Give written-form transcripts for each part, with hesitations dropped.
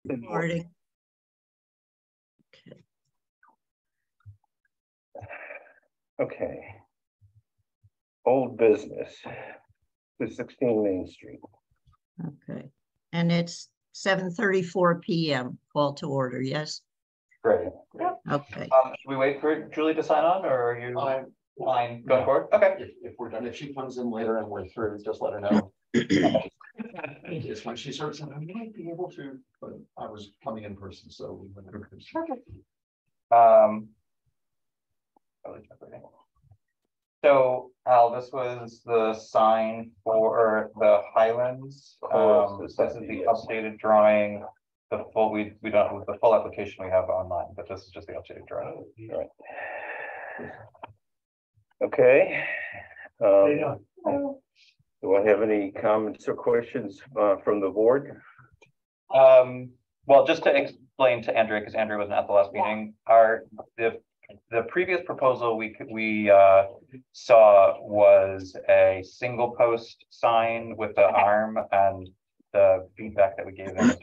Recording. Okay. Okay. Old business. 216 Main Street. Okay. And it's 7:34 p.m. Call to order. Yes. Great. Yep. Okay. Should we wait for Julie to sign on, or are you fine going forward? Okay. If we're done, if she comes in later and we're through, just let her know. It's when she starts, I might be able to, but I was coming in person, so we went in person. So Al, this was the sign for the Highlands. This is the updated drawing. The full we don't the full application we have online, but this is just the updated drawing. All right. Okay. Do I have any comments or questions from the board? Well, just to explain to Andrea, because Andrea wasn't at the last meeting, the previous proposal we saw was a single post sign with the arm, and the feedback that we gave them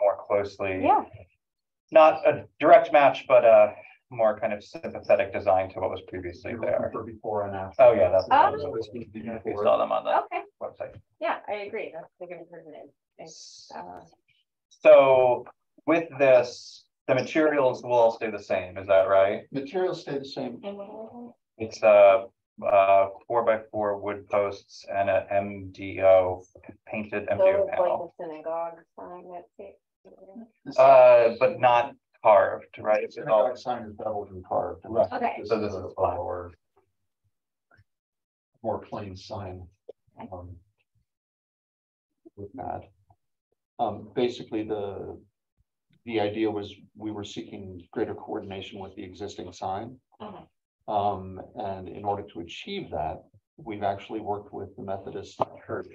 more closely. Yeah. Not a direct match, but a more kind of sympathetic design to what was previously there. For before and after. Oh yeah, that's we saw them on the website. Yeah, I agree. That's a good improvement. So with this, the materials will all stay the same. Is that right? Materials stay the same. It's 4x4 wood posts and an MDO painted MDO panel. Like the synagogue sign, but not carved, right? The synagogue sign is beveled and carved. Okay. So this is a more plain sign. With that, basically the idea was we were seeking greater coordination with the existing sign. And in order to achieve that, we've actually worked with the Methodist Church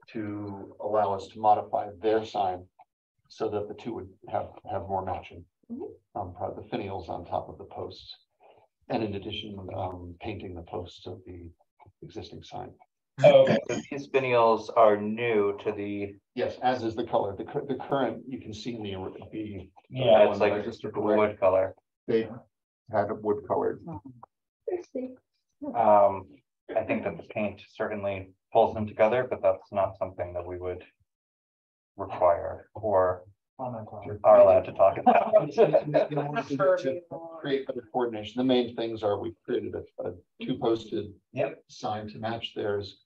to allow us to modify their sign so that the two would have more matching. The finials on top of the posts, and in addition, painting the posts of the existing sign. Oh, okay, so these finials are new to the. Yes, as is the color. The current, you can see in the yeah, it's like just a wood color. They had a wood colored. I think that the paint certainly pulls them together, but that's not something that we would require or are allowed to talk about. To create better coordination. The main things are we've created a two-posted sign to match theirs.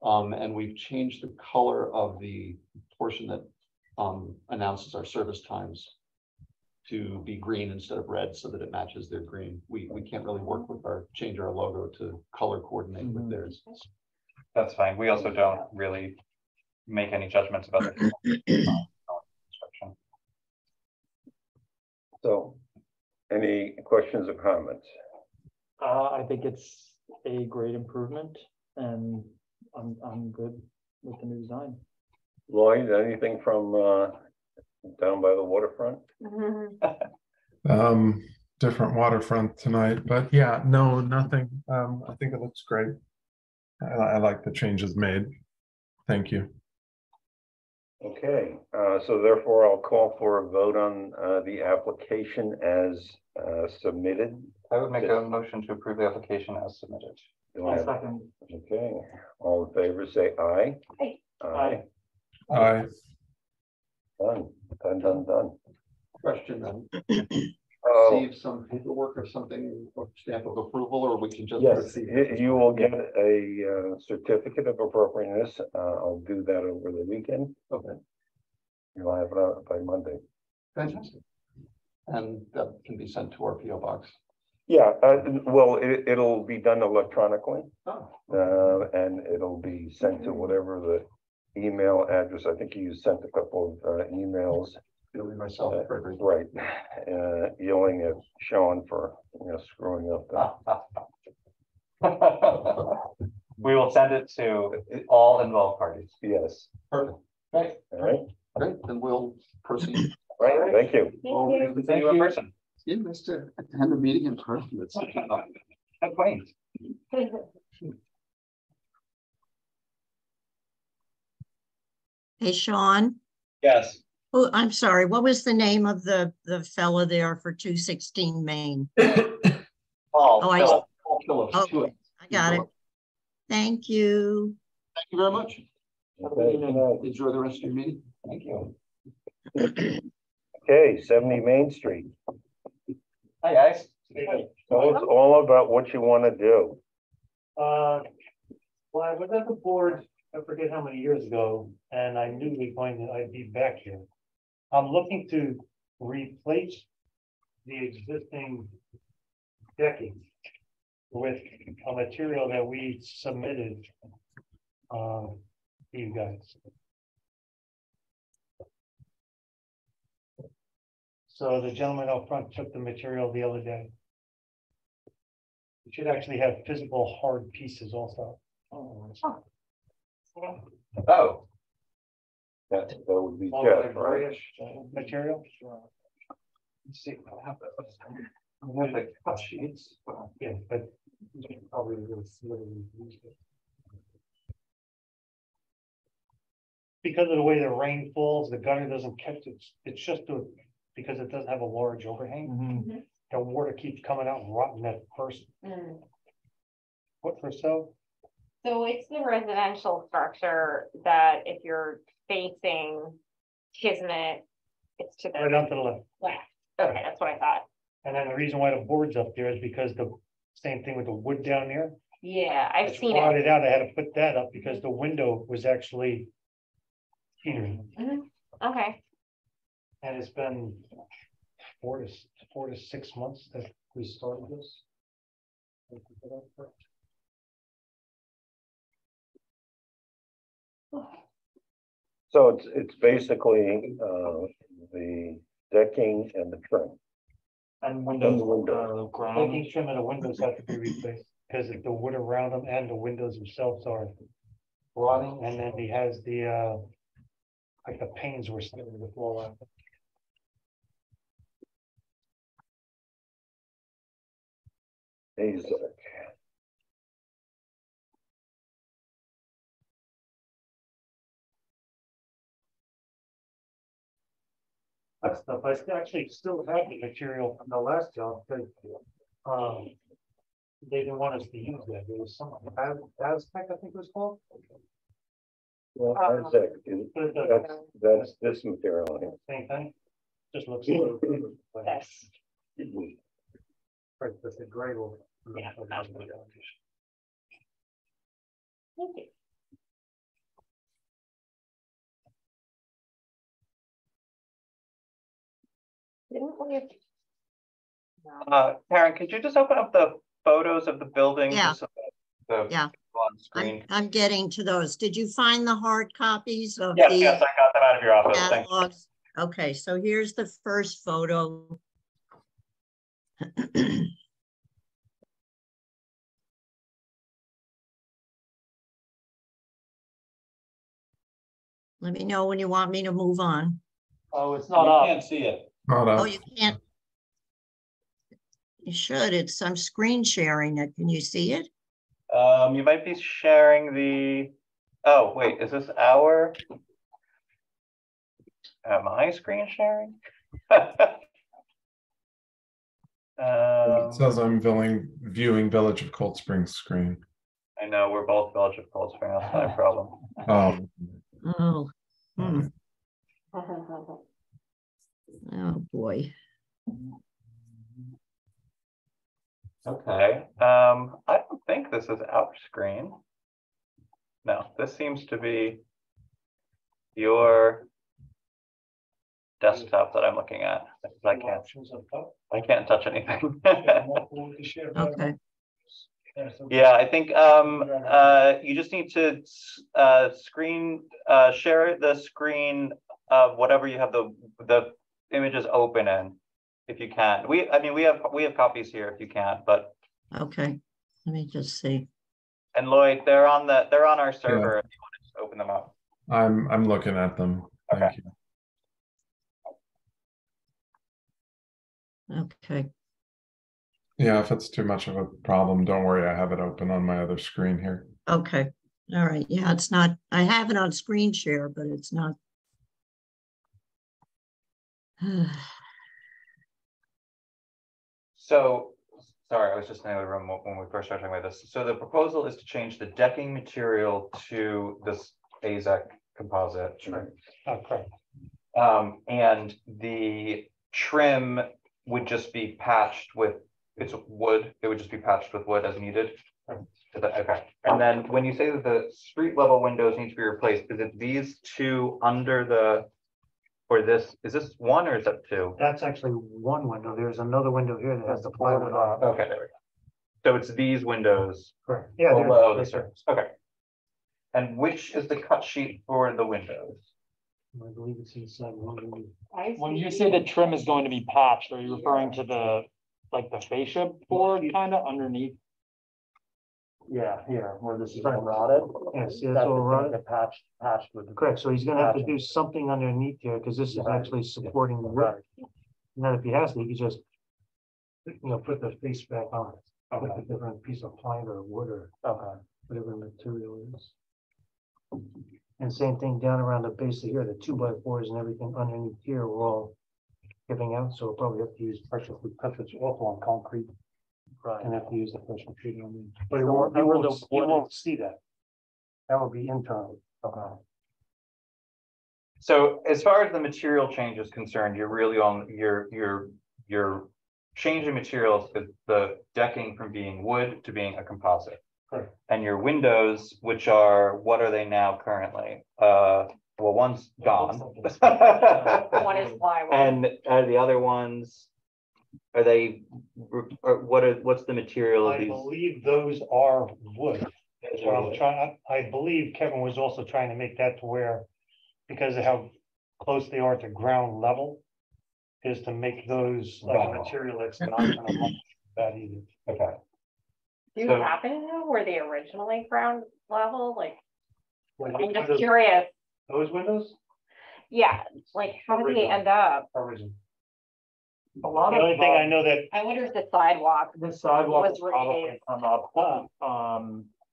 And we've changed the color of the portion that announces our service times to be green instead of red, so that it matches their green. We can't really work with change our logo to color coordinate with theirs. That's fine. We also don't really make any judgments about the construction. So, any questions or comments? I think it's a great improvement, and I'm good with the new design. Lloyd, anything from down by the waterfront? Different waterfront tonight, but yeah, no, nothing. I think it looks great. I like the changes made. Thank you. Okay, so therefore I'll call for a vote on the application as submitted. I would make a motion to approve the application as submitted. Second. Okay, all in favor say aye. Aye. Aye. Done. Question then. Receive some paperwork or something, or stamp of approval, or we can just yes, you will get a certificate of appropriateness. I'll do that over the weekend. Okay. You'll have it out by Monday. Fantastic. And that can be sent to our PO box. Yeah, well, it'll be done electronically. Oh. And it'll be sent to whatever the email address. I think you sent a couple of emails. Myself, right, yelling at Sean for screwing up we will send it to all involved parties. Yes. Perfect. Right. All right. Great. Then we'll proceed. Right. Thank you. Thank you in person. Yeah, nice to attend a meeting in person. That's quaint. Hey, Sean. Yes. Oh, I'm sorry. What was the name of the fella there for 216 Main? Paul, Oh, Philip. Paul Phillips. Okay, I got it. Thank you. Thank you very much. Have a good evening. Enjoy the rest of your meeting. Thank you. Okay, 70 Main Street. Hi, guys. Tell us all about what you want to do. Well, I was at the board, I forget how many years ago, and I knew I'd be back here. I'm looking to replace the existing decking with a material that we submitted to you guys. So the gentleman out front took the material the other day. It should actually have physical hard pieces also. Oh. That would be All Jeff, that right? grayish material. Let's see. I have the cut sheets. Yeah, but you probably will literally use it. Because of the way the rain falls, the gutter doesn't catch it. It's just because it doesn't have a large overhang. The water keeps coming out and rotting that first foot or so. So it's the residential structure that if you're facing Kismet, it's to Right the on to the left. left. Okay, that's what I thought. And then the reason why the board's up there is because the same thing with the wood down there. Yeah, I've It's seen it. rotted out. I had to put that up because the window was actually teetering. Okay, And it's been 4 to 6 months that we started this. So it's basically the decking and the trim. And And windows, the windows. ground. Making trim of the windows have to be replaced because the wood around them and the windows themselves are rotting. And then he has the like the panes were starting to fall out. These That stuff, actually still have the material from the last job, but they didn't want us to use that. There was some Aztec, I think it was called. well, that's this material here. Same thing. Just looks. yes. Right, but the gray will. Yeah. Thank you. Didn't we? No. Karen, could you just open up the photos of the building? Yeah. just so the Yeah. on screen. I'm getting to those. Did you find the hard copies of Yes, the yes, I got them out of your office. Thank you. catalogs? Okay, so here's the first photo. Let me know when you want me to move on. Oh, it's not up. see it. Not Oh, up. you can't. You should. I'm screen sharing it. Can you see it? You might be sharing the, oh, wait, is this our? Am I screen sharing? It says I'm viewing Village of Cold Springs screen. I know, we're both Village of Cold Spring, that's not a problem. Oh, Oh, oh boy. Okay, I don't think this is our screen. No, this seems to be your desktop that I'm looking at. I can't touch anything. Okay. Yeah, I think you just need to screen share the screen of whatever you have the images open in, if you can. I mean we have copies here if you can't, but Okay. Let me just see. and Lloyd, they're on our server if you want to just open them up. I'm looking at them. Thank Okay. you. Okay. Yeah, if it's too much of a problem, don't worry. I have it open on my other screen here. Okay. All right. Yeah, it's not, I have it on screen share, but it's not So, sorry, I was just in the other room when we first started talking about this. So the proposal is to change the decking material to this AZEC composite. correct. And the trim would just be patched with, it's wood, it would just be patched with wood as needed. Okay, and then when you say that the street level windows need to be replaced, is it these two under the, or this, is this one or is that two? That's actually one window. There's another window here that has the plywood on. Okay, there we go. So it's these windows Correct. Yeah. below the surface, okay. And which is the cut sheet for the windows? I believe it's inside one. When you say the trim is going to be patched, are you referring to the, like the fascia board kind of underneath? Yeah, here, where this is all rotted. Yes, yeah, it's all rotted. Patched with. Correct, so he's gonna have to do something underneath here, because this is actually supporting the roof. And then if he has to, he can just, put the face back on it. With a different piece of plywood or wood or whatever material is. And same thing down around the base of here, the 2x4s and everything underneath here were all giving out, so we'll probably have to use pressure because it's awful on concrete. Right. And have to use the pressure treated on them. But you won't see that. That will be internal. Okay. So as far as the material change is concerned, you're really on your change in materials is the decking from being wood to being a composite. Correct. And your windows, which are, what are they now currently? Well, one's gone. One is plywood. And the other ones, are they, or what's the material of I these? believe those are wood. That's what I'm trying, I believe Kevin was also trying to make that to where, because of how close they are to ground level, is to make those like a material that's not gonna look that either. Okay. Do you So- happen to know where the originally ground level, like, Like, I'm just curious, those windows? yeah, like, how did they end up? Original. A lot The of. only thing I know that, I wonder if the sidewalk, The sidewalk was is probably raised. come up,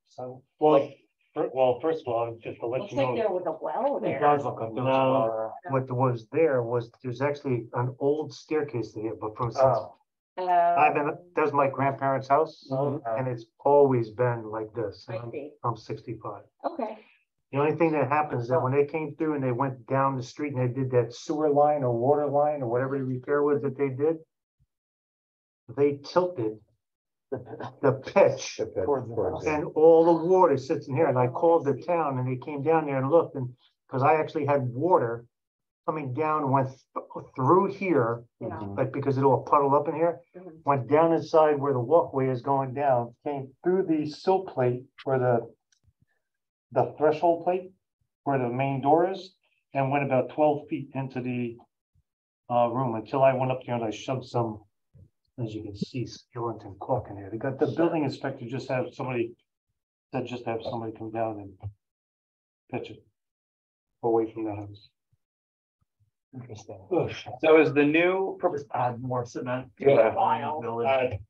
so, well, first of all, just to let looks you like know. there was a well it there. does look like there was a What was there was, there's actually an old staircase there, but from since, Oh. that's my grandparents' house, and it's always been like this. I see. I'm 65. Okay. The only thing that happens is that when they came through and they went down the street and they did that sewer line or water line or whatever the repair was that they did, they tilted the pitch towards the house. and all the water sits in here. And I called the town and they came down there and looked, and because I actually had water coming down, went through here, Yeah. like because it all puddled up in here, Mhm. went down inside where the walkway is going down, came through the sill plate where the threshold plate where the main door is, and went about 12 feet into the room until I went up there and I shoved some, as you can see, skeleton caulk in there. They got the building inspector just have somebody come down and pitch it away from the house. Interesting. So is the new, Just add more cement. Yeah.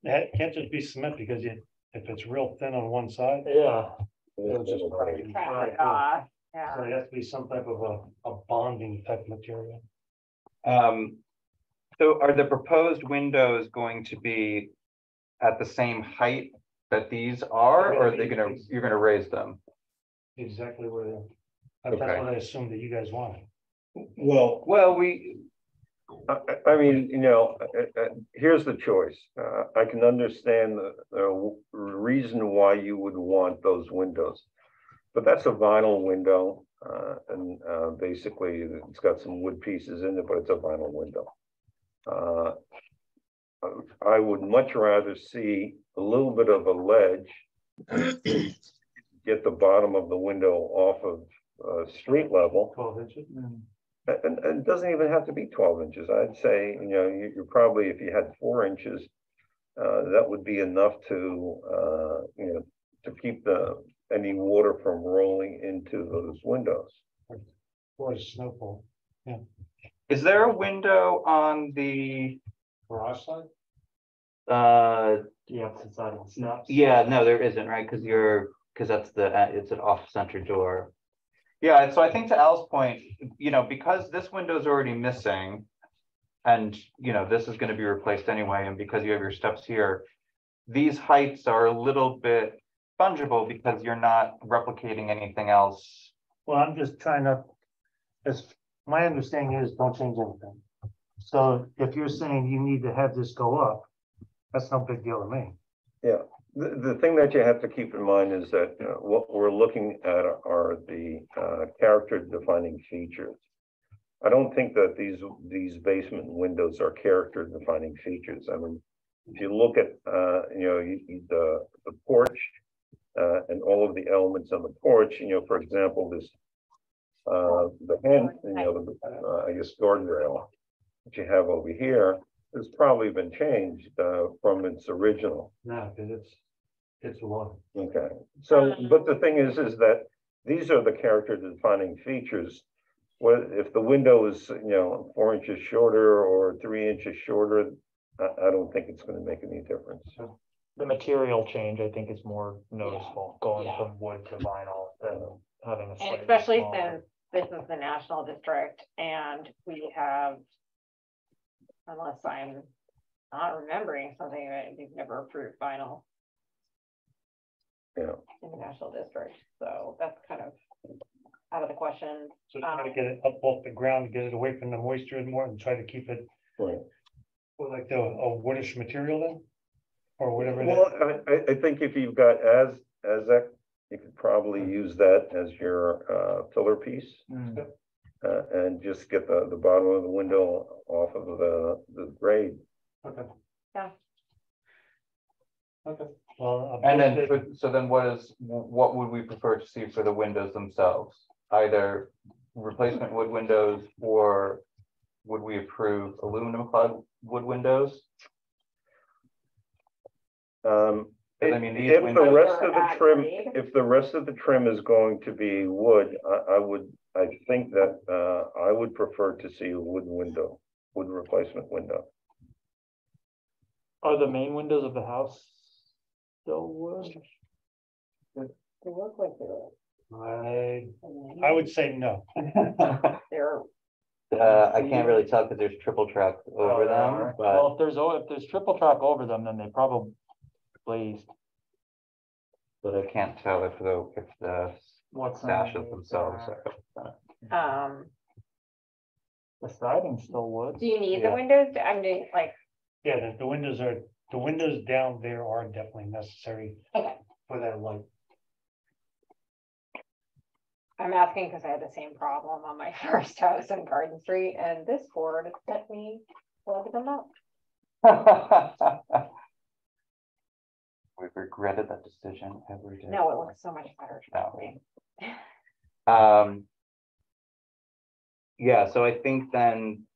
It can't just be cement because if it's real thin on one side, Yeah. it'll just crack. Yeah. So it has to be some type of a bonding type material. so are the proposed windows going to be at the same height that these are, or are they you're gonna raise them? Exactly where they're. That's Okay. what I assumed that you guys wanted. Well, Well, I mean, here's the choice. I can understand the reason why you would want those windows. But that's a vinyl window, and basically it's got some wood pieces in it, but it's a vinyl window. I would much rather see a little bit of a ledge, get the bottom of the window off of street level. 12 inches. And it doesn't even have to be 12 inches. I'd say, you're probably, if you had 4 inches, that would be enough to, to keep any water from rolling into those windows. Or a snowfall. is there a window on the, Garage side? The opposite side of the steps. yeah, no, there isn't, right? Because that's it's an off-center door. Yeah, so I think to Al's point, because this window is already missing, and you know, this is going to be replaced anyway, and because you have your steps here, these heights are a little bit fungible because you're not replicating anything else. Well, I'm just trying to, as my understanding is, don't change anything. So if you're saying you need to have this go up, that's no big deal to me. Yeah, the thing that you have to keep in mind is that what we're looking at are the character defining features. I don't think that these basement windows are character defining features. I mean, if you look at the porch and all of the elements on the porch, for example, this the hand, I guess guardrail that you have over here has probably been changed from its original. No, because it's a lot. Okay, so but the thing is that these are the character defining features. Well, if the window is 4 inches shorter or 3 inches shorter, I don't think it's going to make any difference. The material change, I think, is more noticeable, going from wood to vinyl than having a And slightly especially smaller. since this is the national district and we have, unless I'm not remembering something, that we've never approved vinyl. Yeah. In the national district, so that's kind of out of the question. So try to get it up off the ground, get it away from the moisture and more, and try to keep it Right. like a woodish material then, or whatever. it is. Well, I think if you've got that, you could probably use that as your filler piece. And just get the bottom of the window off of the grade. Okay. Yeah. Okay. Well, And then, so then what would we prefer to see for the windows themselves? Either replacement wood windows, or would we approve aluminum clad wood windows? I mean, these If the windows rest of are the at trim, grade. if the rest of the trim is going to be wood, I think that I would prefer to see a wood replacement window. Are the main windows of the house still wood? They look like I would say no. they're I can't really tell because there's triple track over them, but Well, if there's triple track over them, then they probably glazed. I can't tell if the What's sashes themselves are. The siding's still wood. do you need the Yeah. windows? I mean, like, Yeah, the windows down there are definitely necessary okay, for that light. I'm asking because I had the same problem on my first house in Garden Street, and this board let me plug them up. We've regretted that decision every day. No, it looks so much better. Trust me. Yeah, so I think then,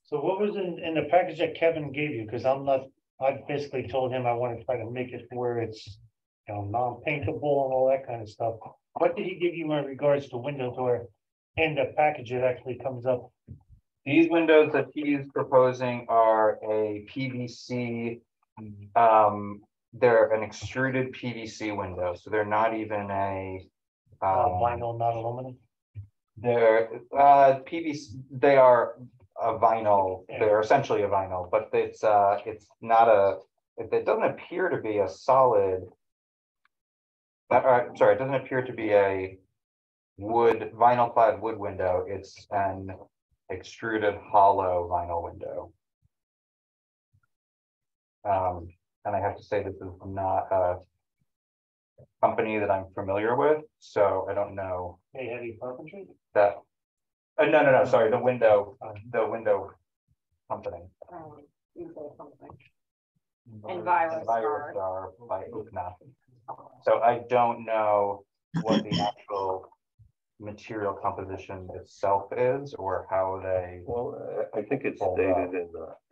So what was in the package that Kevin gave you? Because I basically told him I want to try to make it where it's, non-paintable and all that kind of stuff. What did he give you in regards to windows, or in the package it actually comes up? these windows that he's proposing are a PVC, they're an extruded PVC window, so they're not even a Vinyl, not aluminum? they're PVC, they are a vinyl, they're essentially a vinyl, but it's not it doesn't appear to be a solid. Sorry, it doesn't appear to be a vinyl clad wood window, it's an extruded hollow vinyl window. And I have to say, this is not a company that I'm familiar with, so I don't know Hey, heavy carpentry? that. No, sorry, the window company. You say something. Envirostar by Ukna. So I don't know what the actual material composition itself is, or how they. Well, I think it's stated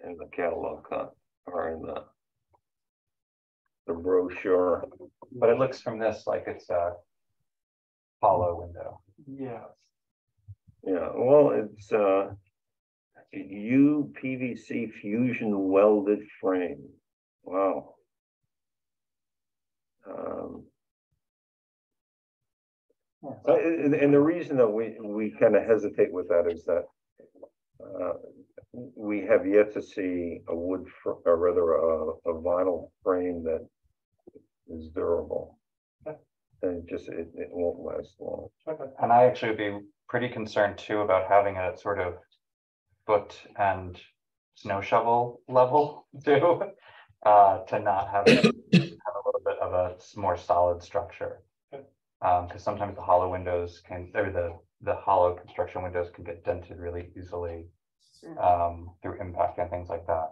in the catalog or in the brochure. But it looks from this like it's a hollow window. Yeah. Yeah, well, it's UPVC fusion welded frame. Wow. And the reason that we kind of hesitate with that is that we have yet to see a or rather a vinyl frame that is durable. And it won't last long. And I actually would be pretty concerned too about having a sort of foot and snow shovel level too, to not have a little bit of a more solid structure. Because sometimes the hollow windows can, or the hollow construction windows can get dented really easily through impact and things like that.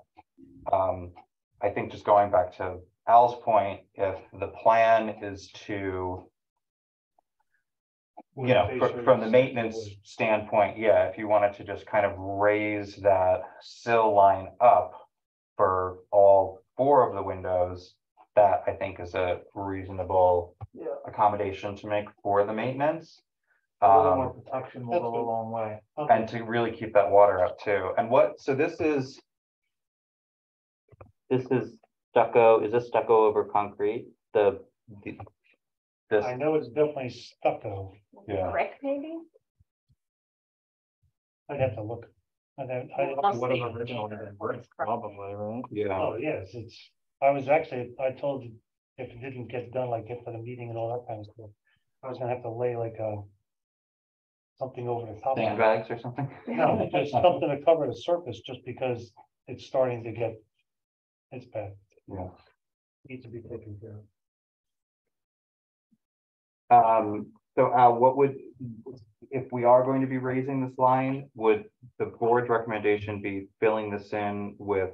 I think just going back to Al's point, if the plan is to, you know, from the maintenance standpoint, yeah, if you wanted to just kind of raise that sill line up for all 4 of the windows, that I think is a reasonable accommodation to make for the maintenance. More protection will go a long way. And to really keep that water up too. And so this is stucco, is this stucco over concrete? This, I know it's definitely stucco. yeah. Brick, maybe? I'd have to look. I'd have to What an original brick, probably, right? Yeah. Oh, yes, I told you if it didn't get done, like get for the meeting and all that kind of stuff, I was gonna have to lay like something over the top of it. Sandbags or something? No, just something to cover the surface, just because it's starting to get, it's bad. Yeah. Needs to be taken care of. So Al, what would, if we are going to be raising this line, would the board's recommendation be filling this in with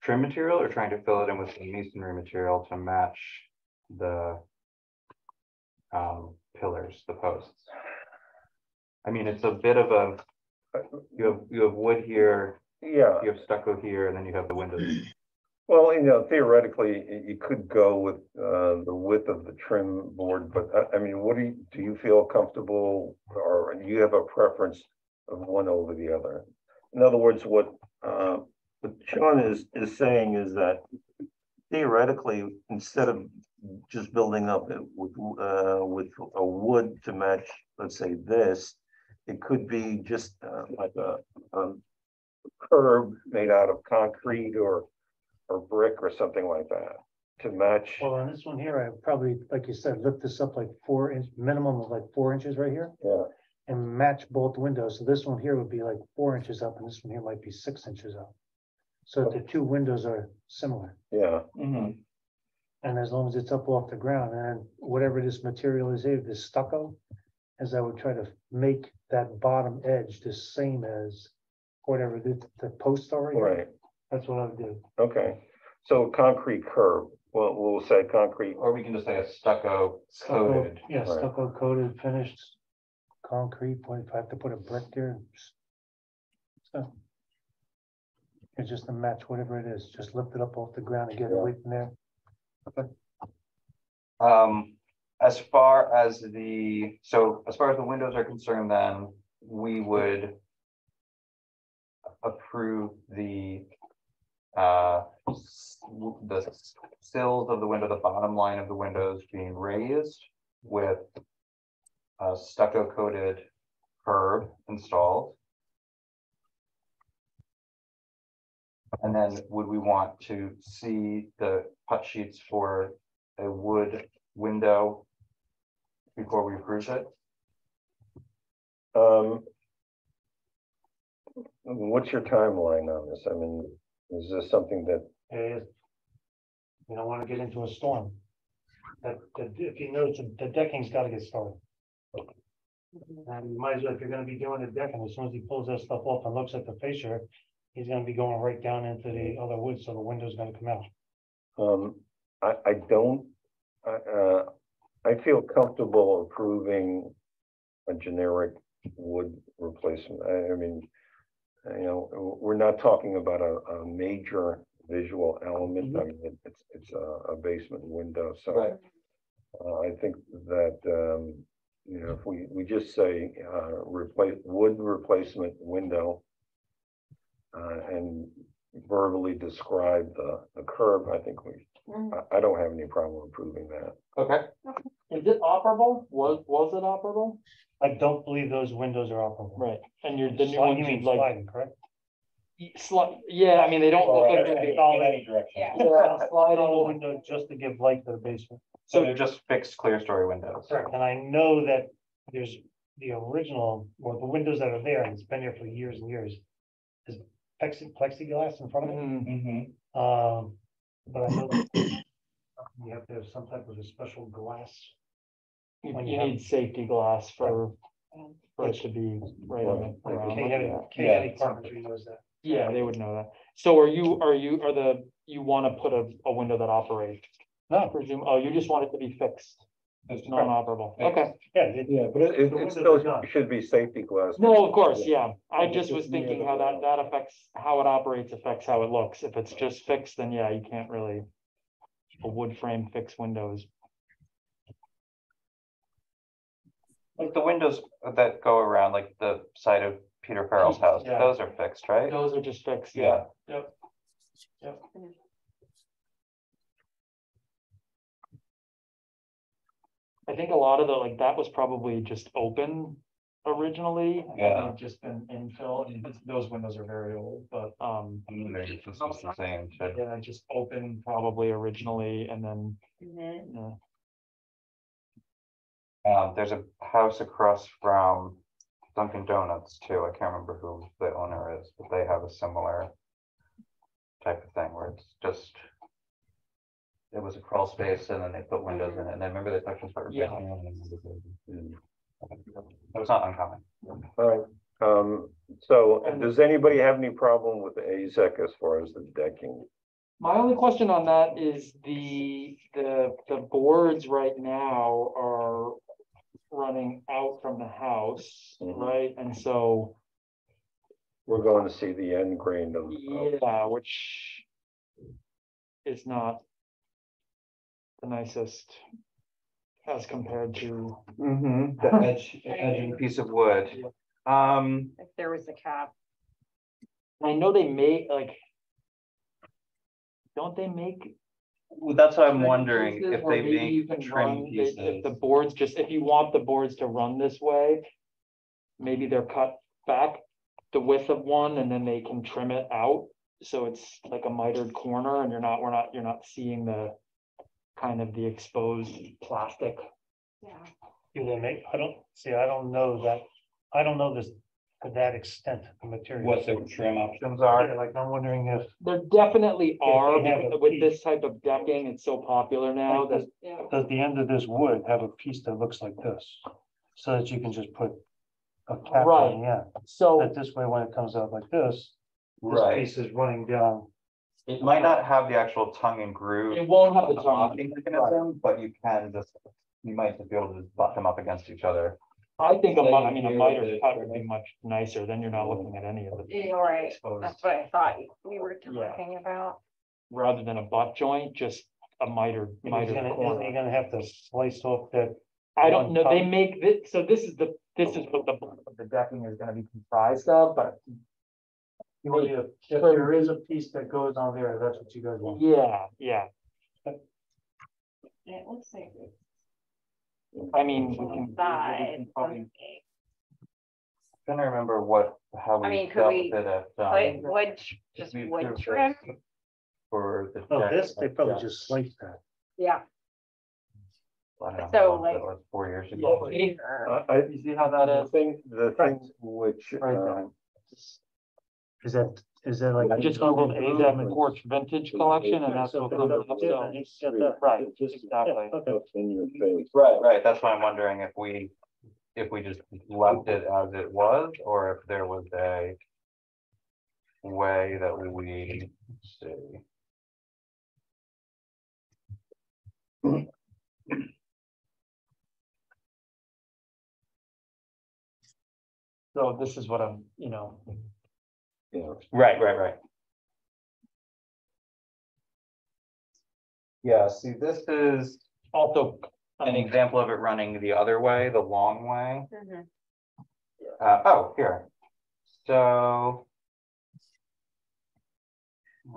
trim material or trying to fill it in with some masonry material to match the pillars, the posts? I mean, it's a bit of a, you have wood here, Yeah. you have stucco here, and then you have the windows. Well, you know, theoretically, you could go with the width of the trim board, but I mean, do you feel comfortable, or do you have a preference of one over the other? In other words, what Sean is saying is that theoretically, instead of just building up it with a wood to match, let's say this, it could be just like a curb made out of concrete or brick or something like that to match. Well, on this one here, I probably, like you said, lift this up like 4 inch, minimum of like 4 inches right here. Yeah. And match both windows. So this one here would be like 4 inches up and this one here might be 6 inches up. So the 2 windows are similar. Yeah. Mm-hmm. And as long as it's up off the ground and whatever this material is here, this stucco, as I would try to make that bottom edge the same as whatever the posts are. Here. Right. That's what I would do. Okay. So concrete curb. Well, we'll say concrete. Or we can just say a stucco coated. Yeah, Right. stucco coated, finished concrete. If I have to put a brick there. So it's just to match whatever it is. Just lift it up off the ground and get it away from there. As far as the windows are concerned, then we would approve the sills of the window, the bottom line of the windows being raised with a stucco coated curb installed. And then would we want to see the cut sheets for a wood window before we approve it? What's your timeline on this? I mean, is this something that? You don't want to get into a storm. If you notice, the decking's got to get started. And you might as well, if you're going to be doing the decking, as soon as he pulls that stuff off and looks at the fascia, he's going to be going right down into the other wood, so the window's going to come out. I feel comfortable approving a generic wood replacement. I mean, you know, we're not talking about a major visual element. I mean, it's a basement window, so right. I think that you know, if we just say wood replacement window and verbally describe the curb, I think I don't have any problem approving that. Okay. Is it operable? Was it operable? I don't believe those windows are operable. Right, and the new You ones mean you'd like, sliding, correct? Yeah, I mean, they don't look like they're In any direction. Yeah. sliding All over. window just to give light to the basement. So they're just fixed clear story windows. Correct, and I know that there's the original, or the windows that are there, and it's been there for years and years. Is plexiglass in front of it, Mm-hmm. but I know that you have to have some type of a special glass. You When need safety glass for it to be right on the ground. K Carpentry knows that. Yeah, they would know that. So you want to put a window that operates? No, I presume, oh, you just want it to be fixed, non-operable, okay. Yeah, but it windows still are done. should be safety glass. No, of course, yeah, I just was thinking how that affects, how it operates affects how it looks. If it's just fixed, then yeah, you can't really, a wood frame fixed windows. Like the windows that go around like the side of Peter Farrell's house, Yeah. those are fixed, right? Those are just fixed, Yeah. yeah, yep. I think a lot of that was probably just open originally. Yeah. It's just been infill, and those windows are very old, but, This is the same. Should- yeah, just open probably originally, and then, Mhm. yeah. There's a house across from Dunkin' Donuts too. I can't remember who the owner is, but they have a similar type of thing where it's just. It was a crawl space and then they put windows in it. And I remember they actually started. Yeah. It was not uncommon. All right, so does anybody have any problem with the AZEC as far as the decking? My only question on that is the boards right now are running out from the house, Mhm. right? And so, We're going to see the end grain of. yeah, which is not the nicest as compared to, The edge piece of wood. If there was a cap. I know they make don't they make? Well, that's what I'm trim wondering pieces if where they maybe you make can trim run- pieces. If the boards if you want the boards to run this way, maybe they're cut back the width of one and then they can trim it out. So it's like a mitered corner and you're not seeing the kind of the exposed plastic. Yeah. Do they make, I don't know that, I don't know this to that extent, the material. What the trim options Yeah, are. like I'm wondering if, There definitely are, they have a with piece. this type of decking, it's so popular now that, Yeah. does the end of this wood have a piece that looks like this? So that you can just put a cap Right. on the end, so, that this way, when it comes out like this Right. piece is running down. It might not have the actual tongue and groove. it won't have the tongue. locking mechanism, but you can just, you might just be able to just butt them up against each other. I think a mitered cut would be much nicer, then you're not looking at any of it. Yeah, right. exposed. That's what I thought we were Yeah. talking about. Rather than a butt joint, just a mitered You're corner. gonna have to slice off that. I don't know, they top. make this, so this is what the decking is gonna be comprised of, but. If there is a piece that goes on there, that's what you guys want. Yeah, It looks like it's I mean, we can side. probably, Trying to remember how I we mean, could dealt we with it at, Put wood, just we wood approved trim. this for the. Oh, deck. this, they probably Yeah. just sliced that. Yeah. I don't know, So, how long like- that was, 4 years ago. yeah, you see how that The is? thing which, Right there. Is that like? I just googled AZEC Porch Vintage Collection and that's what comes up, so, right, exactly. in your face. Right, that's why I'm wondering if we just left it as it was, or if there was a way that we, let's see. So this is what I'm, Yeah. Right. Yeah, see, this is also. an example of it running the other way, the long way. Mhm. Oh, here. So.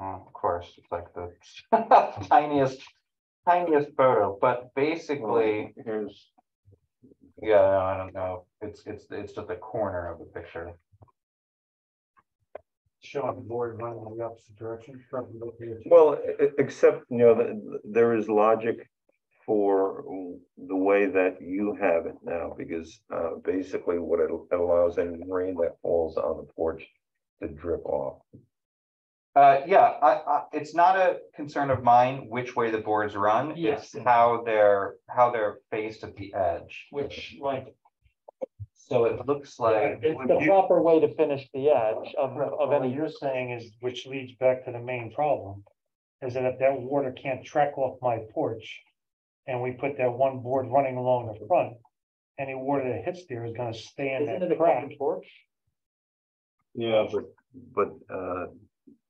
Of course, it's like the tiniest photo, but basically, Here's, yeah, I don't know, it's just a corner of the picture. showing the board running in the opposite direction. Well, except, there is logic for the way that you have it now, because basically what it allows any rain that falls on the porch to drip off. Yeah, it's not a concern of mine which way the boards run. Yes. It's how they're faced at the edge. Which, like, So it looks like it's the proper way to finish the edge of What any. you're saying is, which leads back to the main problem, is that if that water can't track off my porch, and we put that one board running along the front, any water that hits there is gonna stay in Isn't that it a crack. covered porch? Yeah, but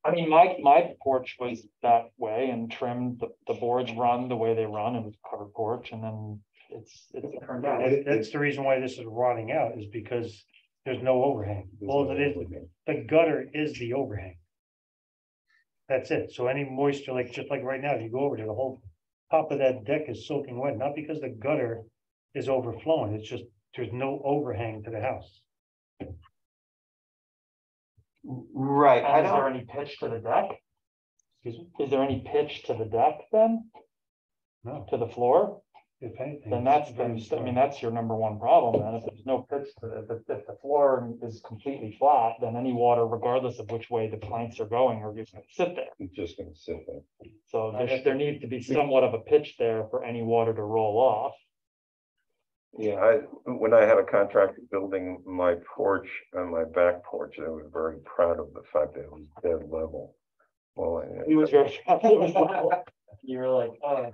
I mean, my porch was that way and trimmed, the boards run the way they run, and it's covered porch, and then it's turned out. That's the reason why this is rotting out, is because there's no overhang. All it is, the gutter is the overhang. That's it. So any moisture, like, just like right now, if you go over there, the whole top of that deck is soaking wet, not because the gutter is overflowing, it's just, there's no overhang to the house. right. I Is there don't. any pitch to the deck? Excuse me? Is there any pitch to the deck then, No, to the floor? if anything. Then it's that's, very I mean, that's your number one problem, then, if there's no pitch to it, if the floor is completely flat, then any water, regardless of which way the planks are going, are just gonna sit there. it's just gonna sit there. So there needs to be somewhat of a pitch there for any water to roll off. Yeah, when I had a contractor building my porch and my back porch, I was very proud of the fact that it was dead level. Well, He was very, you were like, oh,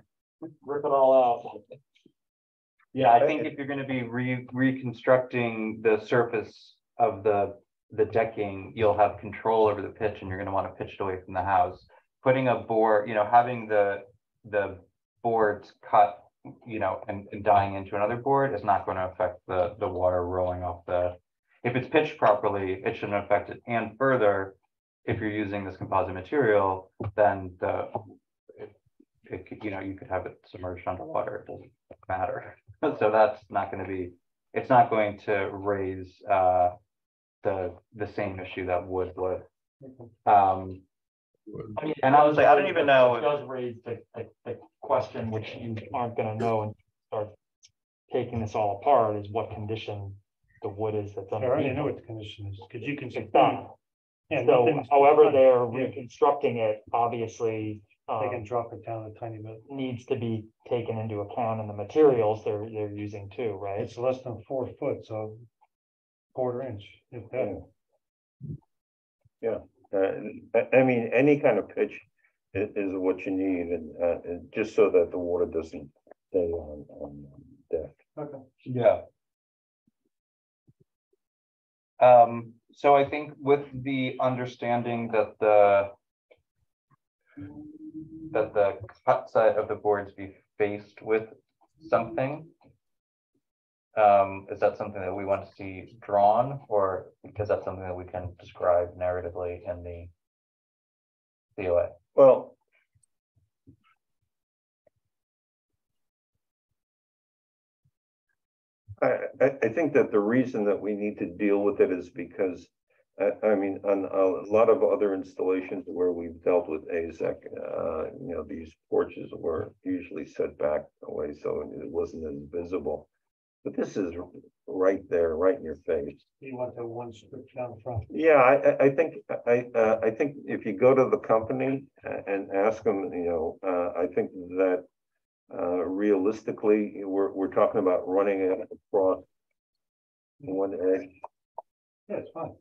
rip it all out. Yeah, I think if you're gonna be reconstructing the surface of the decking, you'll have control over the pitch, and you're gonna want to pitch it away from the house. Putting a board, having the boards cut, and dying into another board is not going to affect the water rolling off if it's pitched properly, it shouldn't affect it. And further, if you're using this composite material, then you could have it submerged underwater. It doesn't matter. So that's not going to be, it's not going to raise the same issue that wood would. I mean, And honestly, I don't even know It does raise the question, which you aren't gonna know and start taking this all apart, is what condition the wood is that's I already underneath. know what the condition is, because you can. It's done. Yeah, So nothing's- however they're Yeah. reconstructing it, obviously, They can drop it down a tiny bit. needs to be taken into account in the materials they're using too, right? It's less than 4 foot, so 1/4 inch, if that. Yeah, I mean, any kind of pitch is what you need, and just so that the water doesn't stay on the deck. Okay. Yeah. So I think with the understanding that the cut side of the boards be faced with something, is that something that we want to see drawn, or is that something that we can describe narratively in the COA? Well, I think that the reason that we need to deal with it is because, I mean, on a lot of other installations where we've dealt with AZEC, these porches were usually set back away, so it wasn't as visible. But this is right there, right in your face. You want that one strip down front. Yeah, I think if you go to the company and ask them, I think that realistically, we're talking about running it across one edge. Yeah, it's fine.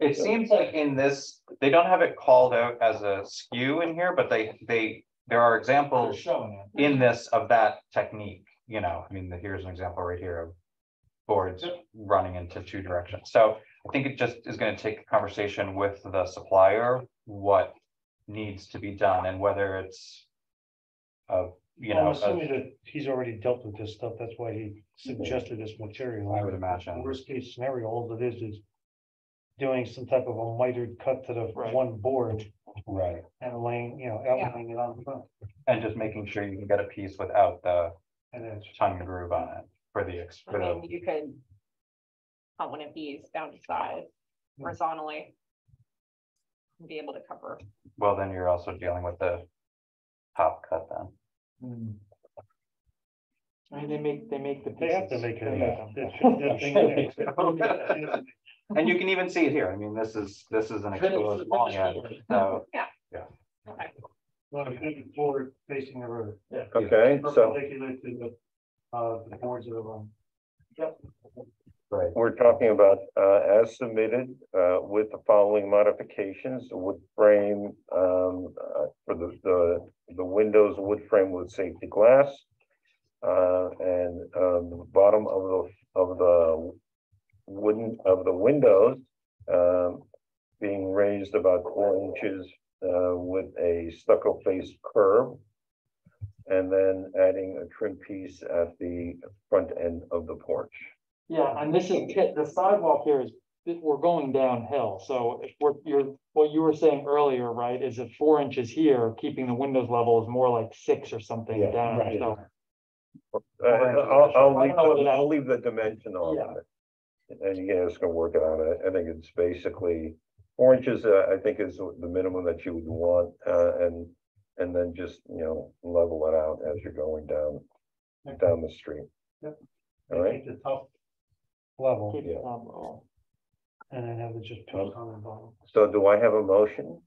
It seems like in this, they don't have it called out as a skew in here, but there are examples Showing it. in this of that technique. I mean, here's an example right here of boards running into two directions. So I think it just is going to take a conversation with the supplier, what needs to be done, and whether it's I'm assuming that he's already dealt with this stuff, that's why he suggested this material. I would imagine. Worst case scenario, all it is doing some type of a mitered cut to the Right. one board right, and laying, outlining it on the front. and just making sure you can get a piece without the And then tongue and groove on it for the I mean, you could cut one of these down to size horizontally. be able to cover. Well, then you're also dealing with the top cut then. I mean, they make the. They have to pieces. make it. They Yeah. make them. And you can even see it here. I mean, this is an exposed long edge. So Okay. Well, forward facing the road. Yeah. Okay, so Perpendicular to the boards of the room. right. we're talking about, as submitted, with the following modifications: the wood frame, for the windows, wood frame with safety glass. And the bottom of the windows, being raised about 4 inches, with a stucco face curve. And then adding a trim piece at the front end of the porch. Yeah, and this is, the sidewalk here is, we're going downhill, so if what you were saying earlier, right, is that 4 inches here, keeping the windows level is more like 6 or something Yeah, down, right. so. I'll leave the dimension on it. And you guys can work it out. I think it's basically 4 inches, I think is the minimum that you would want, and then just, level it out as you're going down the street. Yep. All right. Keep the top level Keep it Yeah. on roll. and then have it just post on the bottom. So do I have a motion?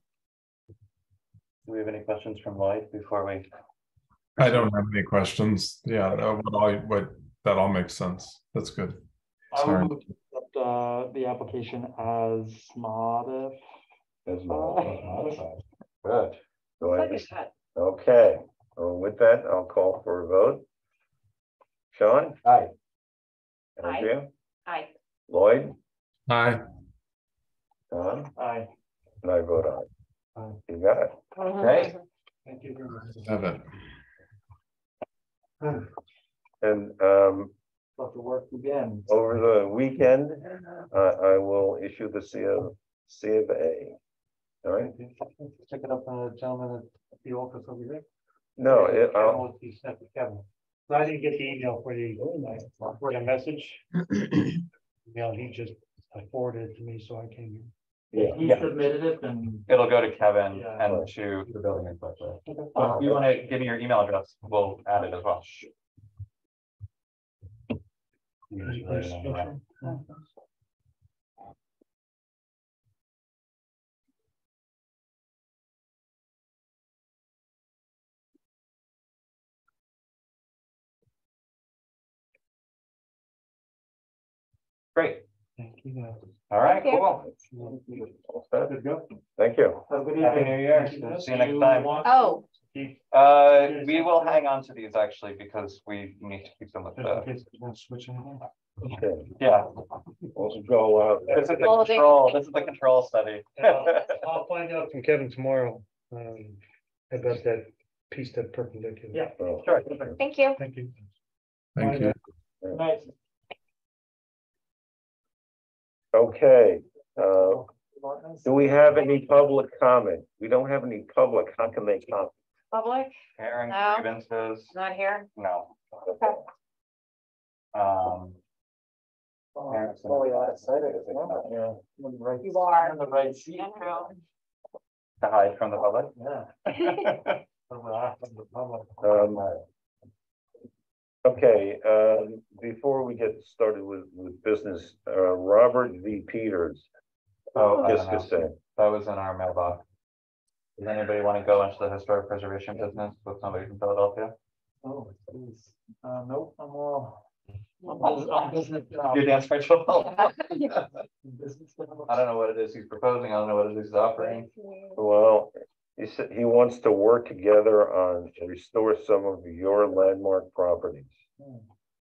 Do we have any questions from Lloyd before we? I don't have any questions. Yeah, that all makes sense. That's good. I Sorry. would accept the application as modified. As modified. Good. Do I- Second cut. Okay, with that, I'll call for a vote. Sean? Aye. Andrea? Aye. Lloyd? Hi. Tom? Aye. And I vote aye. Aye. You got it. Okay. Thank you very much. Have it. And Let the work begin. over the weekend, I will issue the C of A. All right? Pick it up, gentleman at the office over here. No, He sent to Kevin. So I didn't get the email for the message. He just forwarded it to me, so I can. If he Yeah. submitted it, then It'll go to Kevin Yeah. and to the building inspector. But if you want to give me your email address, we'll add it as well. Great. Thank you. All right, Thank you. cool. All set? Good go. Thank you. have a good Happy evening. New Year. See you next time. Oh, We will hang on to these actually because we need to keep them with the, Switch anything? Okay. yeah. We'll go, This is the Well, they- control, this is the control study. I'll find out from Kevin tomorrow, about that piece that perpendicular. Yeah. sure. thank you. Thank you. Thank you. Nice. Okay, do we have any public comment? We don't have any public. How can they comment? Public, Aaron No. grievances, not here. no. Okay. Aaron's Oh, gonna- yeah, excited. Yeah. You are. On the right seat. Andrew. To hide from the public. Yeah. Okay, before we get started with business, Robert V. Peters. Oh, I Just don't to know. say, That was in our mailbox. Does anybody want to go into the historic preservation business with somebody from Philadelphia? Oh, please. Nope, I'm all. I'm business. Your dance virtual? Business. I don't know what it is he's proposing. I don't know what it is he's offering. well, he said he wants to work together on to restore some of your landmark properties.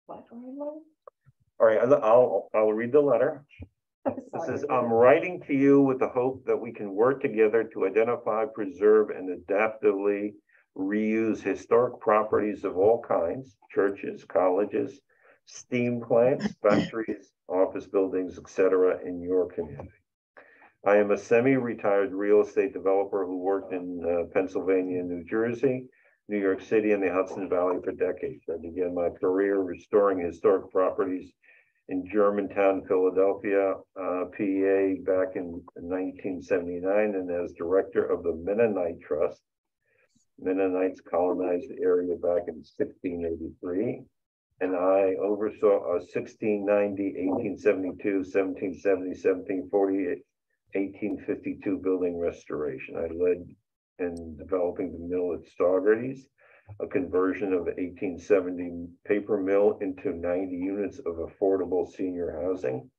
What? All right, I'll read the letter. It says, I'm writing to you with the hope that we can work together to identify, preserve, and adaptively reuse historic properties of all kinds, churches, colleges, steam plants, factories, office buildings, etc., in your community. I am a semi-retired real estate developer who worked in Pennsylvania and New Jersey, New York City, and the Hudson Valley for decades. I began my career restoring historic properties in Germantown, Philadelphia, PA back in 1979, and as director of the Mennonite Trust. Mennonites colonized the area back in 1683. And I oversaw a 1690, 1872, 1770, 1740, 1852 building restoration. I led in developing the mill at Staugerties, a conversion of the 1870 paper mill into 90 units of affordable senior housing.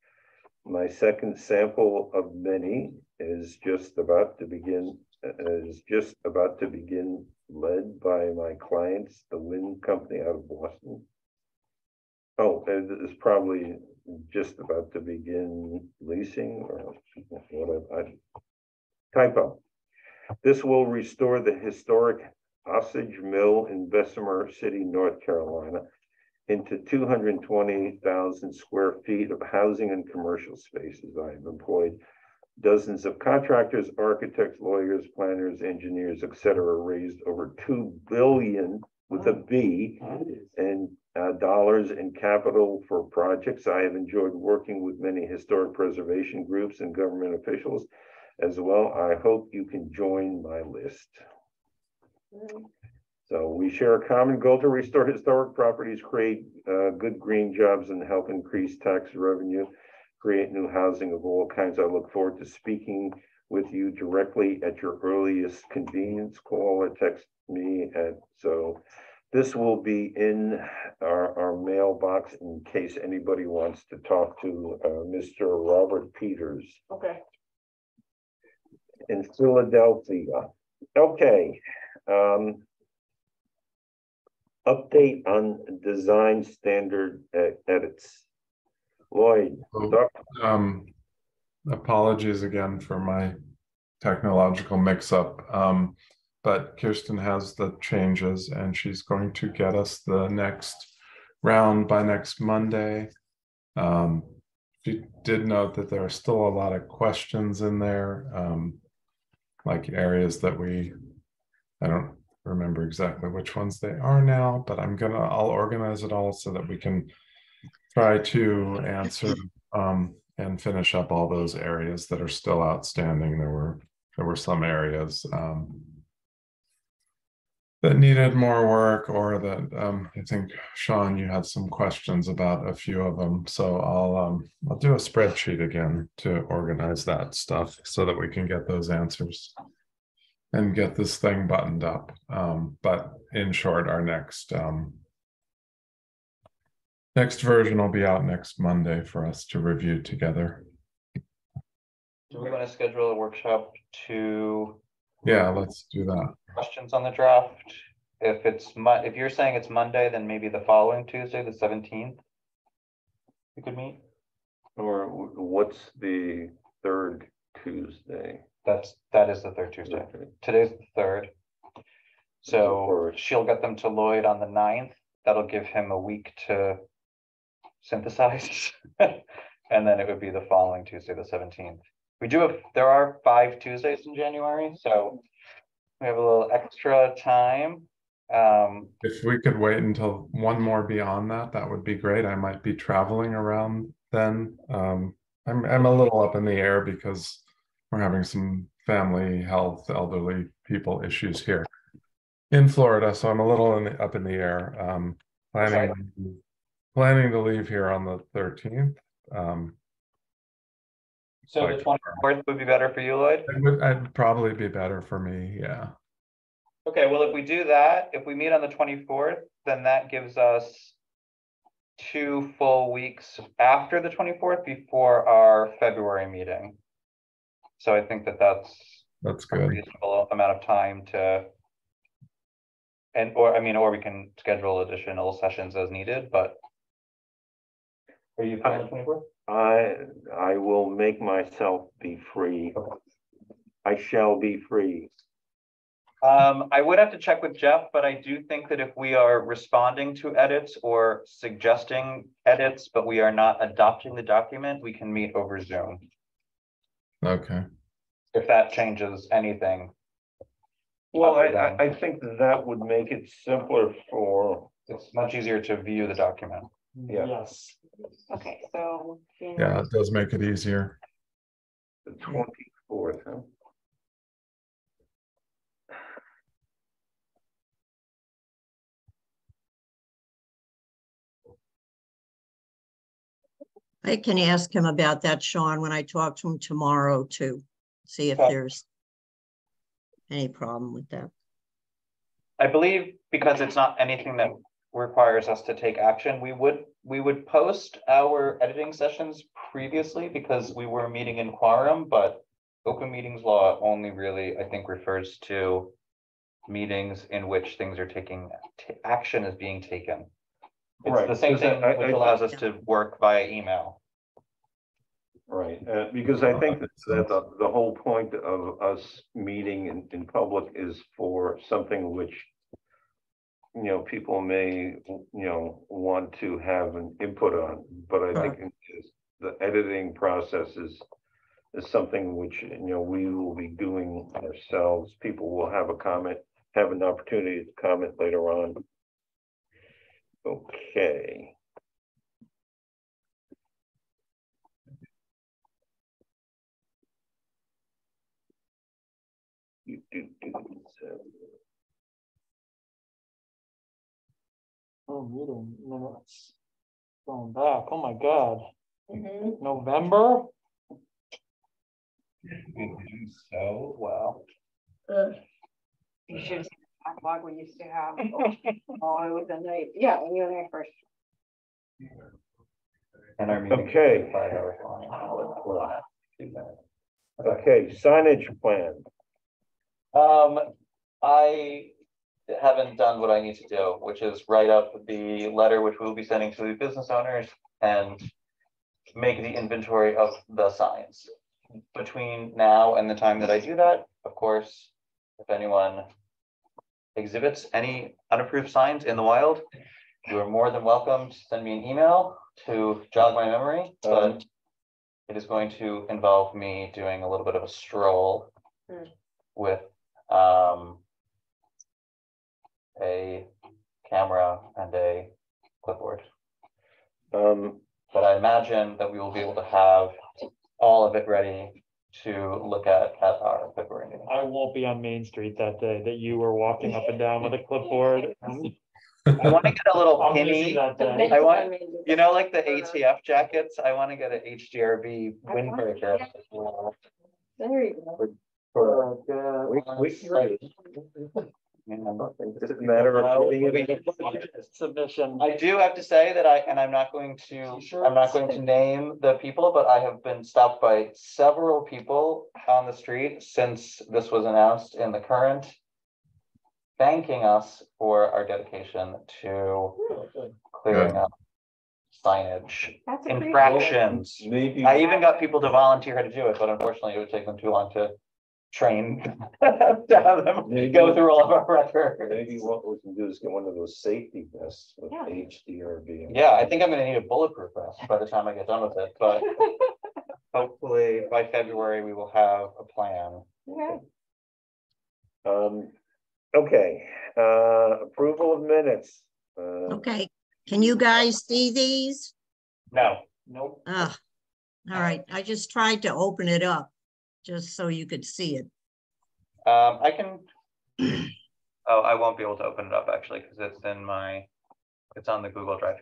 My second sample of many is just about to begin, led by my clients, the Wind Company out of Boston. Oh, it's probably just about to begin leasing or whatever. Typo. This will restore the historic Osage Mill in Bessemer City, North Carolina, into 220,000 square feet of housing and commercial spaces. I have employed dozens of contractors, architects, lawyers, planners, engineers, etc., raised over $2 billion with a B and dollars in capital for projects. I have enjoyed working with many historic preservation groups and government officials as well. I hope you can join my list. So we share a common goal to restore historic properties, create good green jobs, and help increase tax revenue, create new housing of all kinds. I look forward to speaking with you directly at your earliest convenience. Call or text me this will be in our mailbox in case anybody wants to talk to Mr. Robert Peters. Okay. In Philadelphia. Okay. Update on design standard edits. Lloyd. Apologies again for my technological mix-up. But Kirsten has the changes and she's going to get us the next round by next Monday. She did note that there are still a lot of questions in there, like areas that I don't remember exactly which ones they are now, but I'll organize it all so that we can try to answer and finish up all those areas that are still outstanding. There were some areas that needed more work, or that I think Sean, you had some questions about a few of them. So I'll do a spreadsheet again to organize that stuff so that we can get those answers and get this thing buttoned up. But in short, our next version will be out next Monday for us to review together. Do we want to schedule a workshop to? Yeah, let's do that. Questions on the draft. If you're saying it's Monday, then maybe the following Tuesday, the 17th, we could meet. Or what's the third Tuesday? That is the third Tuesday. Okay. Today's the 3rd. So she'll get them to Lloyd on the 9th. That'll give him a week to synthesize. And then it would be the following Tuesday, the 17th. There are 5 Tuesdays in January, so we have a little extra time. If we could wait until one more beyond that, that would be great. I might be traveling around then. I'm a little up in the air because we're having some family health, elderly people issues here in Florida, so I'm a little up in the air. Planning to leave here on the 13th. So the 24th would be better for you, Lloyd? It'd probably be better for me, yeah. Okay, well, if we do that, if we meet on the 24th, then that gives us 2 full weeks after the 24th before our February meeting. So I think that's good. A reasonable amount of time or we can schedule additional sessions as needed, but are you fine on the 24th? I will make myself be free. Okay. I shall be free. I would have to check with Jeff, but I do think that if we are responding to edits or suggesting edits, but we are not adopting the document, we can meet over Zoom. Okay. If that changes anything. Well, I think that would make it simpler for. It's much easier to view the document. Yeah. Yes. Okay, so. Yeah, it does make it easier. The 24th, huh? I can ask him about that, Sean, when I talk to him tomorrow too. See if Okay. there's any problem with that. I believe because it's not anything that requires us to take action, we would post our editing sessions previously because we were meeting in quorum, but open meetings law only really, I think, refers to meetings in which things are action is being taken. It's Right, the same because thing which allows us to work via email. Right, because I think that the whole point of us meeting in public is for something which, you know, people may, you know, want to have an input on, but I think the editing process is something which, you know, we will be doing ourselves. People will have a comment, have an opportunity to comment later on. Okay. Oh, meeting minutes. Going back. Oh my God. November? So well. You should have seen the backlog we used to have. Oh, it was a night. Yeah, when you and I first. And our meeting. Okay. 5 hours long. Okay, signage plan. I haven't done what I need to do, which is write up the letter which we'll be sending to the business owners and make the inventory of the signs. Between now and the time that I do that, of course, if anyone exhibits any unapproved signs in the wild, you are more than welcome to send me an email to jog my memory, but it is going to involve me doing a little bit of a stroll with a camera and a clipboard. But I imagine that we will be able to have all of it ready to look at our February meeting. I won't be on Main Street that day that you were walking up and down with a clipboard. I want to get a little I'm busy penny. that day. I want, you know, like the ATF jackets. I want to get an HDRB windbreaker. There you go. Does it matter Submission. I do have to say that I'm not going to name the people, but I have been stopped by several people on the street since this was announced in the Current, thanking us for our dedication to clearing up signage infractions. Maybe I even got people to volunteer how to do it, but unfortunately it would take them too long to train to have them go through all of our records. Maybe what we can do is get one of those safety vests with Yeah. HDRB. Yeah, I think I'm gonna need a bulletproof vest by the time I get done with it, but hopefully by February we will have a plan. Okay, approval of minutes. Okay, can you guys see these? No. Nope. All right, I just tried to open it up just so you could see it. I can. Oh, I won't be able to open it up actually because it's on the Google Drive.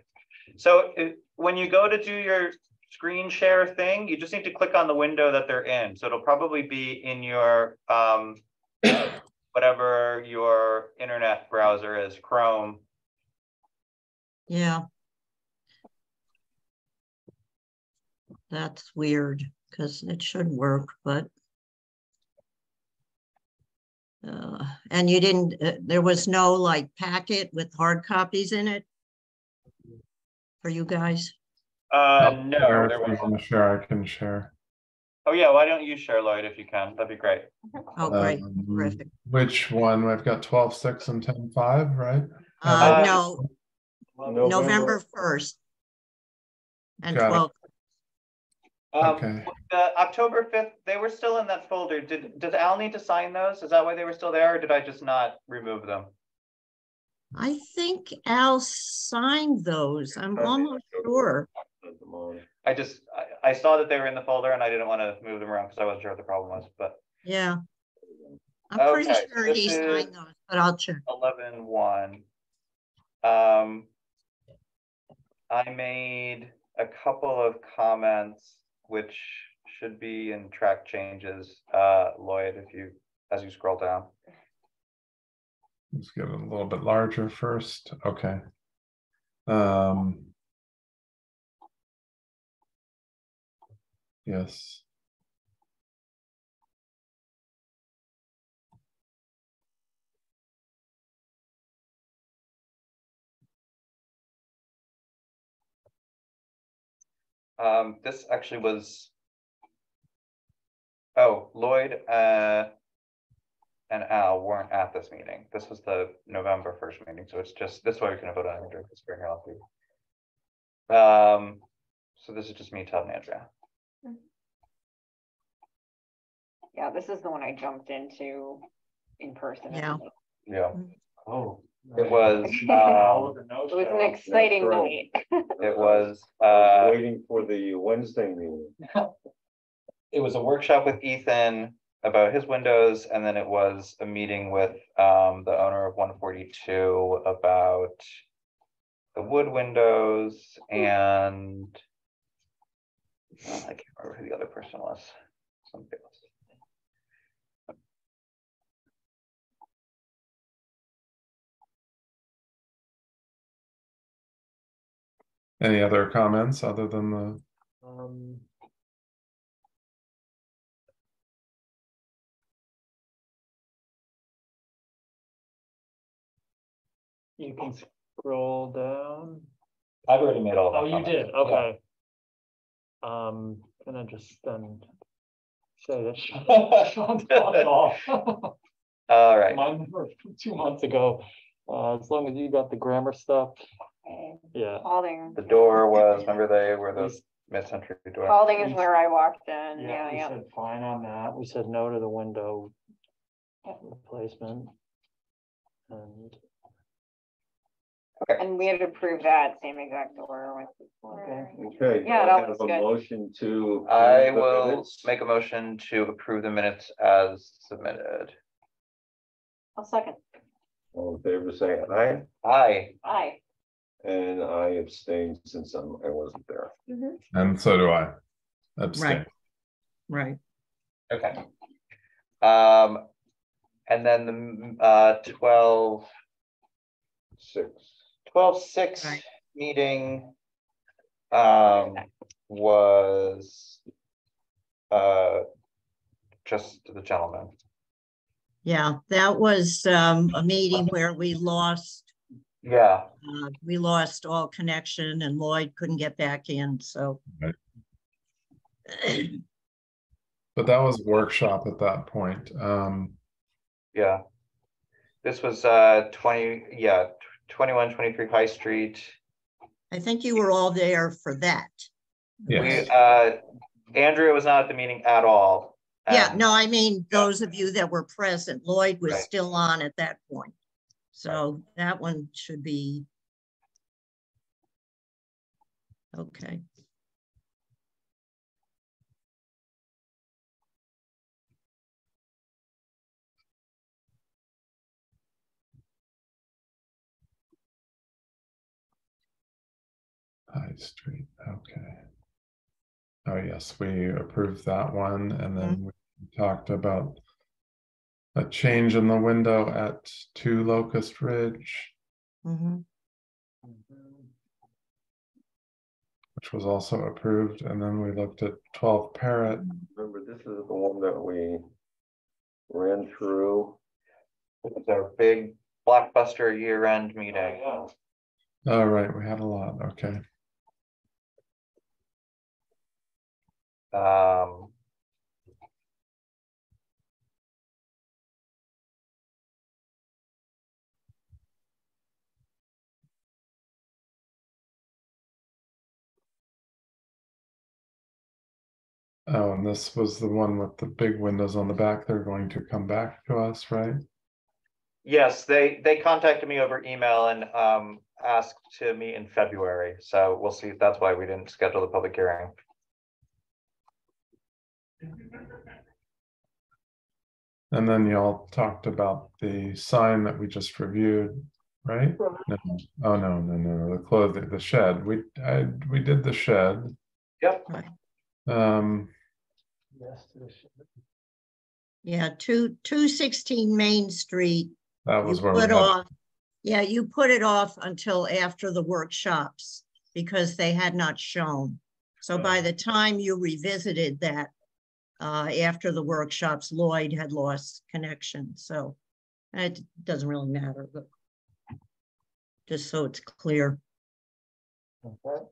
So when you go to do your screen share thing, you just need to click on the window that they're in. So it'll probably be in your whatever your internet browser is, Chrome. Yeah. That's weird because it should work, but. And you didn't, there was no like packet with hard copies in it for you guys? No, there If you wasn't. want to share, I can share. Oh yeah, why don't you share, Lloyd, if you can? That'd be great. Oh, great, terrific. Which one? We've got 12/6 and 10/5, right? No, November 1st and Got it. 12th. Okay. The October 5th, they were still in that folder. Does Al need to sign those? Is that why they were still there, or did I just not remove them? I think Al signed those. I'm almost sure. I saw that they were in the folder and I didn't want to move them around because I wasn't sure what the problem was, but. Yeah. I'm pretty Okay, sure this he signed is those, but I'll check. 11-1. I made a couple of comments which should be in track changes. Lloyd, as you scroll down. Let's get it a little bit larger first. Okay. Yes. This actually was, oh, Lloyd and Al weren't at this meeting. This was the November 1st meeting, so it's just this way we can vote on Andrew because we're healthy. So this is just me telling Andrea. Yeah, this is the one I jumped into in person. Yeah. Yeah. Oh. It was It was an exciting night. it was waiting for the Wednesday meeting. it was a workshop with Ethan about his windows, and then it was a meeting with the owner of 142 about the wood windows, and I can't remember who the other person was. Somebody else. Any other comments other than the? You can scroll down. I've already made all of Oh, my you comments. did, okay. Can I just then say that Sean's fucked off. All right. Mine were 2 months ago. As long as you got the grammar stuff. Yeah. Spalding. The door was, remember they were those mid-century door. Spalding is where I walked in. Yeah, We yeah. said fine on that. We said no to the window replacement. And And we had approved that same exact door with. Okay. Yeah, do I that have was a good. motion to. I approve the will minutes? make a motion to approve the minutes as submitted. I'll second. All in favor, say aye. Aye. Aye. And I abstained since I wasn't there. And so do I. Abstain. Right. Okay. And then the 12/6 Right. meeting was just the gentleman. Yeah, that was a meeting where we lost all connection and Lloyd couldn't get back in, so. Right. But that was a workshop at that point. Yeah. This was 21, 23 High Street. I think you were all there for that. Yes. Andrea was not at the meeting at all. Yeah, no, I mean, those of you that were present, Lloyd was Right. still on at that point. So that one should be. Okay. High Street, okay. Oh, yes, we approved that one, and then we talked about a change in the window at 2 Locust Ridge, Mhm. which was also approved, and then we looked at 12 Parrot. Remember, this is the one that we ran through. It was our big blockbuster year-end meeting. Oh, right, we had a lot, okay. Oh, and this was the one with the big windows on the back. They're going to come back to us, right? Yes, they contacted me over email and asked to meet in February. So we'll see. That's why we didn't schedule the public hearing. And then y'all talked about the sign that we just reviewed, right? No. Oh, no, the clothing, the shed. We did the shed. Yep. Yes, to the shed. Yeah, 216 Main Street. That was You where we put had, off, yeah, you put it off until after the workshops because they had not shown. So by the time you revisited that, after the workshops, Lloyd had lost connection. So it doesn't really matter, but just so it's clear. Okay.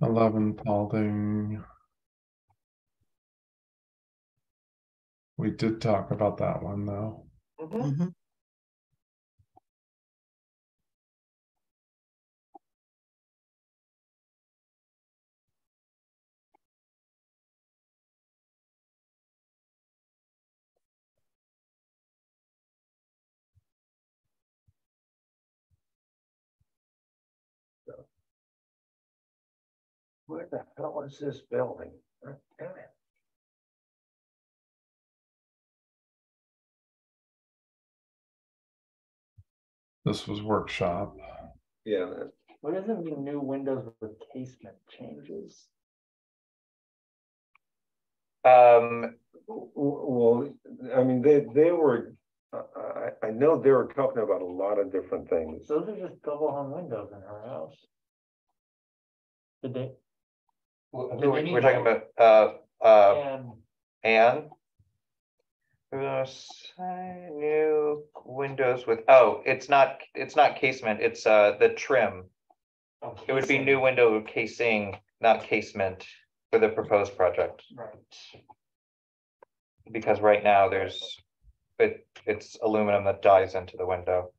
11 Paulding. We did talk about that one though. Mhm. Where the hell is this building? Damn it. This was workshop. Yeah, What does it mean, new windows with casement changes? well, I mean, they were, I know they were talking about a lot of different things. Those are just double hung windows in her house. Did they? We're talking about And new windows with, oh, it's not casement, it's the trim. It would be new window casing, not casement for the proposed project. Right. Because right now it's aluminum that dies into the window.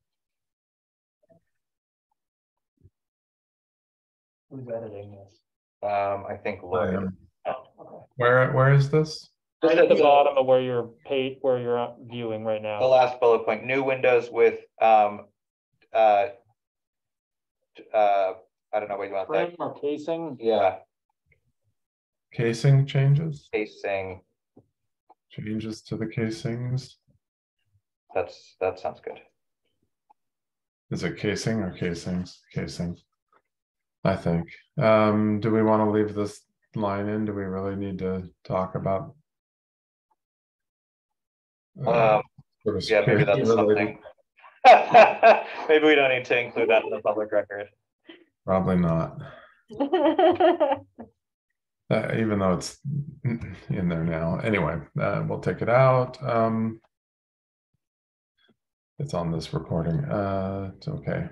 Who's editing this? I think Lloyd. Oh, okay. Where is this? Right at the bottom of where you're viewing right The now. last bullet point, new windows with I don't know what you want Frame that. or casing? Yeah, Casing changes? casing. Changes to the casings? That sounds good. Is it casing or casings? Casing. I think. Do we want to leave this line in? Do we really need to talk about? Yeah, maybe that's related? something. Maybe we don't need to include that in the public record. Probably not. Even though it's in there now. Anyway, we'll take it out. It's on this recording. It's okay.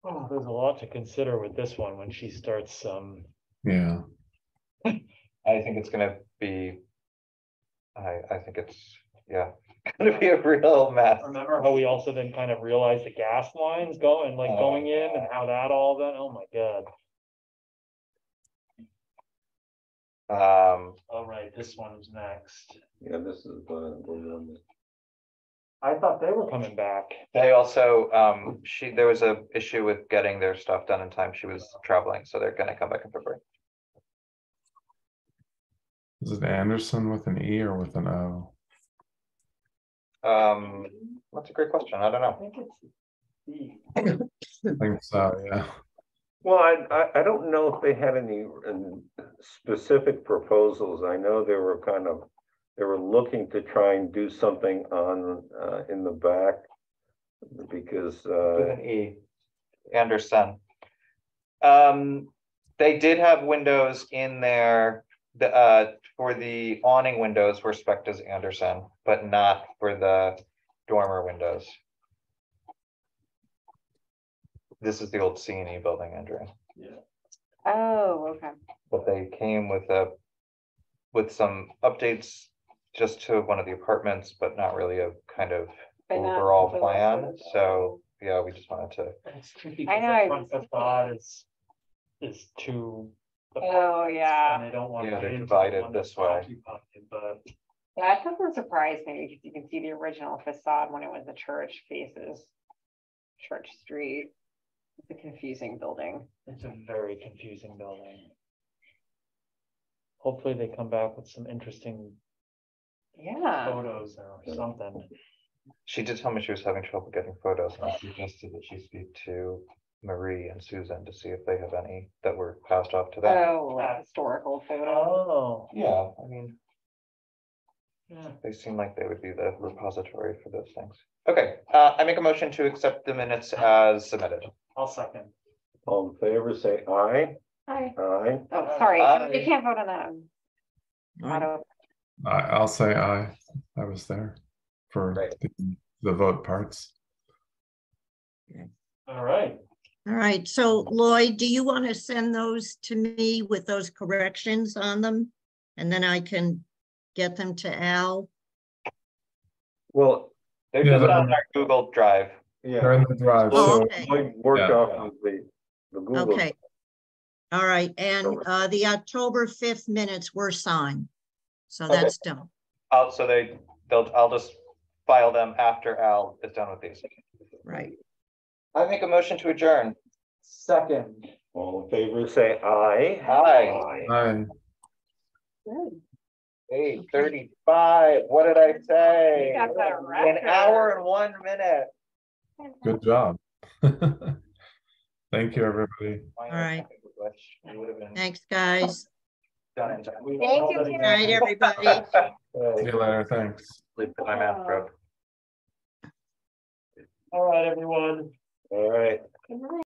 Oh, there's a lot to consider with this one when she starts Yeah. I think it's gonna be. I think it's gonna be a real mess. remember how we also then kind of realized the gas lines going in and how that all then, oh my god. All right, this one's next. Yeah, this is the one that. I thought they were coming back. They also there was a issue with getting their stuff done in time. She was traveling, so they're gonna come back in February. Is it Anderson with an E or with an O? That's a great question. I don't know. I think it's I think so, yeah. Well, I don't know if they had any specific proposals. I know they were looking to try and do something on in the back because With an E. Anderson. They did have windows in there. For the awning windows were spec'd as Anderson, but not for the dormer windows. This is the old C&E building, Andrea. yeah. Oh, okay. But they came with some updates just to one of the apartments, but not really a kind of But not overall the plan, photo. so, yeah, we just wanted to. It's tricky I because know, the front facade is too. Oh, yeah. And they don't want. Yeah, they're to divided this way. But That doesn't surprise me because you can see the original facade when it was the church faces Church Street. It's a confusing building. it's a very confusing building. Hopefully they come back with some interesting Yeah. photos or something. She did tell me she was having trouble getting photos, and I suggested that she speak to Marie and Susan to see if they have any that were passed off to them. Oh, like historical photo. Oh, Yeah, I mean, yeah. they seem like they would be the repository for those things. Okay, I make a motion to accept the minutes as submitted. I'll second. All in favor, say aye. Hi. Aye. Oh, sorry. Aye. You can't vote on that. Right. Auto. I'll say aye. I was there for Great. the vote parts. All right. All right, so Lloyd, do you want to send those to me with those corrections on them? And then I can get them to Al? Well, They're Yeah, just they're- on our Google Drive. They're yeah, in the drive, Oh, so okay. Lloyd worked Yeah. off of the Google. Okay. All right, and the October 5th minutes were signed. So Okay. that's done. So I'll just file them after Al is done with these. Right. I make a motion to adjourn. Second. All in favor, say aye. Aye. aye. 8:35, what did I say? You got that An record. hour and 1 minute. Good job. Thank you, everybody. All right. Thanks, guys. Done in time. Thank you, Good night, Karen. everybody. See you later. Thanks. Sleep in my mouth, bro. All right, everyone. All right. Good night.